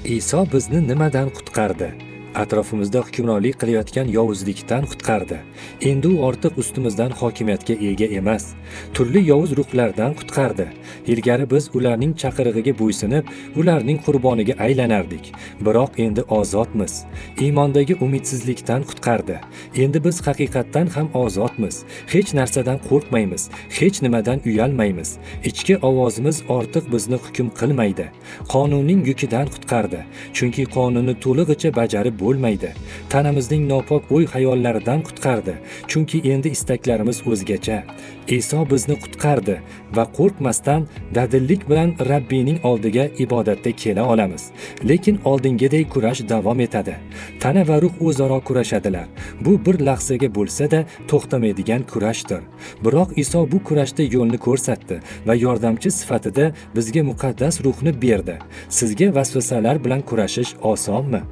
Iso bizni nimadan qutqardi? Atrofimizda hukmronlik qilayotgan yovuzlikdan qutqardi. Endi u ortiq ustimizdan hokimiyatga ega emas. Turli yovuz ruhlardan qutqardi. Ilgari biz ularning chaqirig'iga bo'ysunib, ularning qurboniga aylanardik. Biroq endi ozodmiz. Iymondagi umidsizlikdan qutqardi. Endi biz haqiqatdan ham ozodmiz. Hech narsadan qo'rqmaymiz, hech nimadan uyalmaymiz. Ichki ovozimiz ortiq bizni hukm qilmaydi. Qonunning yukidan qutqardi. Chunki qonunni to'lig'icha bajarib bo'lmaydi. Tanamizning nopok o'y-hayollaridan qutqardi. Chunki endi istaklarimiz o'zgacha. Iso bizni qutqardi va qo'rqmasdan dadillik bilan Rabbiyning oldiga ibodatda kela olamiz. Lekin oldingidek kurash davom etadi. Tana va ruh o'zaro kurashadilar. Bu bir lahzaga bo'lsa-da to'xtamaydigan kurashdir. Biroq Iso bu kurashda yo'lni ko'rsatdi va yordamchi sifatida bizga muqaddas ruhni berdi. Sizga vasvasalar bilan kurashish osonmi?